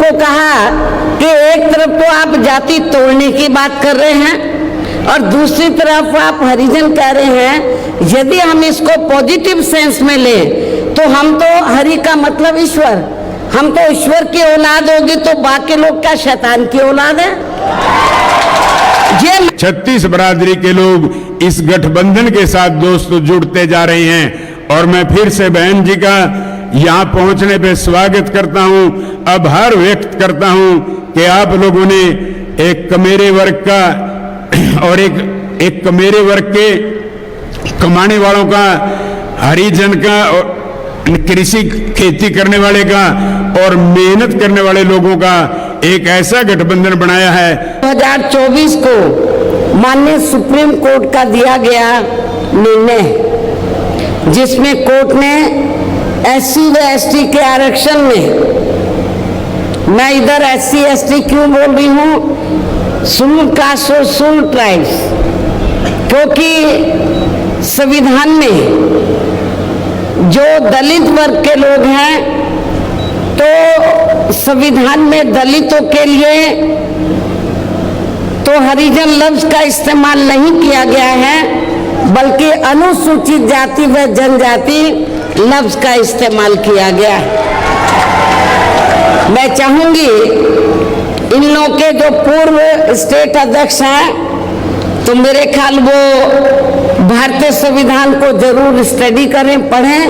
उनको कहा कि एक तरफ तो आप जाति तोड़ने की बात कर रहे हैं और दूसरी तरफ आप हरिजन कह रहे हैं। यदि हम इसको पॉजिटिव सेंस में लें तो हम तो हरि का मतलब ईश्वर, हम तो ईश्वर की औलाद होगी, तो बाकी लोग क्या शैतान की औलाद है? ये 36 बरादरी के लोग इस गठबंधन के साथ दोस्तों जुड़ते जा रहे हैं और मैं फिर से बहन जी का यहाँ पहुंचने पे स्वागत करता हूँ, आभार व्यक्त करता हूँ कि आप लोगों ने एक कमेरे वर्ग का और एक कमेरे वर्ग के कमाने वालों का, हरिजन का और कृषि खेती करने वाले का और मेहनत करने वाले लोगों का एक ऐसा गठबंधन बनाया है। 2024 को माननीय सुप्रीम कोर्ट का दिया गया निर्णय, जिसमें कोर्ट ने SC व ST के आरक्षण में, मैं इधर SC ST क्यों बोल रही हूँ, शेड्यूल्ड कास्ट और शेड्यूल्ड ट्राइब्स, क्योंकि संविधान में जो दलित वर्ग के लोग हैं तो संविधान में दलितों के लिए तो हरिजन लफ्ज का इस्तेमाल नहीं किया गया है, बल्कि अनुसूचित जाति व जनजाति लफ्ज का इस्तेमाल किया गया है। मैं चाहूंगी इन लोगों के जो पूर्व स्टेट अध्यक्ष हैं तो मेरे ख्याल वो भारतीय संविधान को जरूर स्टडी करें, पढ़ें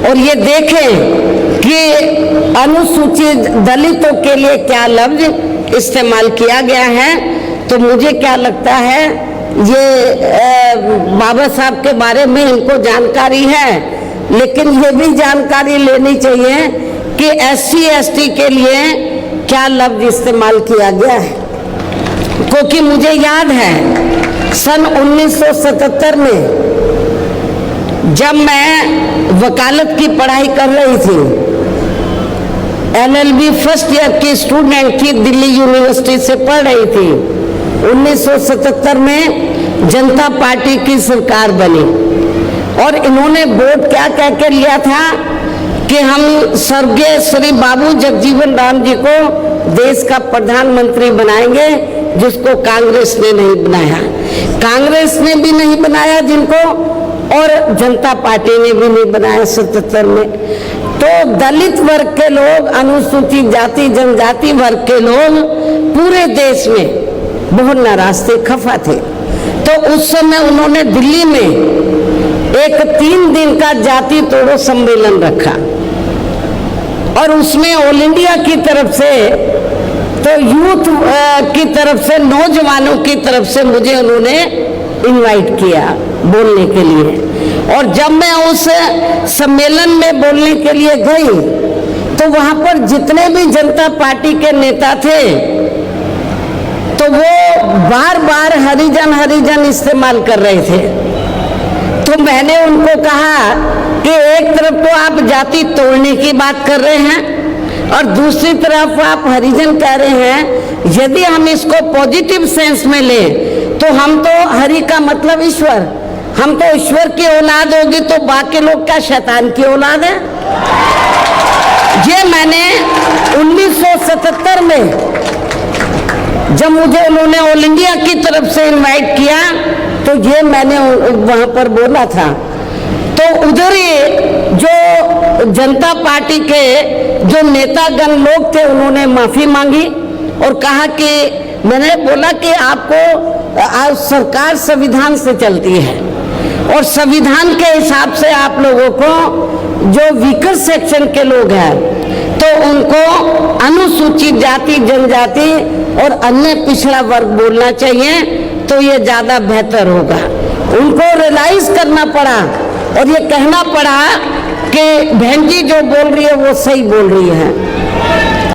और ये देखें कि अनुसूचित दलितों के लिए क्या लफ्ज इस्तेमाल किया गया है। तो मुझे क्या लगता है, ये बाबा साहब के बारे में इनको जानकारी है, लेकिन ये भी जानकारी लेनी चाहिए कि SC ST के लिए क्या लफ्ज इस्तेमाल किया गया है। क्योंकि मुझे याद है सन 1977 में जब मैं वकालत की पढ़ाई कर रही थी, LLB फर्स्ट ईयर की स्टूडेंट थी, दिल्ली यूनिवर्सिटी से पढ़ रही थी। 1977 में जनता पार्टी की सरकार बनी और इन्होंने वोट क्या कह के लिया था कि हम स्वर्गीय श्री बाबू जगजीवन राम जी को देश का प्रधानमंत्री बनाएंगे, जिसको कांग्रेस ने नहीं बनाया। कांग्रेस ने भी नहीं बनाया जिनको, और जनता पार्टी ने भी नहीं बनाया 77 में। तो दलित वर्ग के लोग, अनुसूचित जाति जनजाति वर्ग के लोग पूरे देश में बहुत नाराज थे, खफा थे। तो उस समय उन्होंने दिल्ली में एक 3 दिन का जाति तोड़ो सम्मेलन रखा और उसमें ऑल इंडिया की तरफ से, तो यूथ की तरफ से, नौजवानों की तरफ से मुझे उन्होंने इनवाइट किया बोलने के लिए। और जब मैं उस सम्मेलन में बोलने के लिए गई तो वहां पर जितने भी जनता पार्टी के नेता थे तो वो बार बार हरिजन हरिजन इस्तेमाल कर रहे थे। तो मैंने उनको कहा कि एक तरफ तो आप जाति तोड़ने की बात कर रहे हैं और दूसरी तरफ आप हरिजन कह रहे हैं। यदि हम इसको पॉजिटिव सेंस में लें तो हम तो हरि का मतलब ईश्वर, हम तो ईश्वर की औलाद होगी, तो बाकी लोग क्या शैतान की औलाद है? ये मैंने 1977 में जब मुझे उन्होंने ऑल इंडिया की तरफ से इनवाइट किया तो ये मैंने वहां पर बोला था। तो उधर ही जो जनता पार्टी के जो नेतागण लोग थे उन्होंने माफी मांगी और कहा कि, मैंने बोला कि आपको आज सरकार संविधान से चलती है और संविधान के हिसाब से आप लोगों को जो वीकर सेक्शन के लोग हैं तो उनको अनुसूचित जाति जनजाति और अन्य पिछड़ा वर्ग बोलना चाहिए, तो ये ज्यादा बेहतर होगा। उनको रियलाइज करना पड़ा और ये कहना पड़ा कि बहन जी जो बोल रही है वो सही बोल रही है।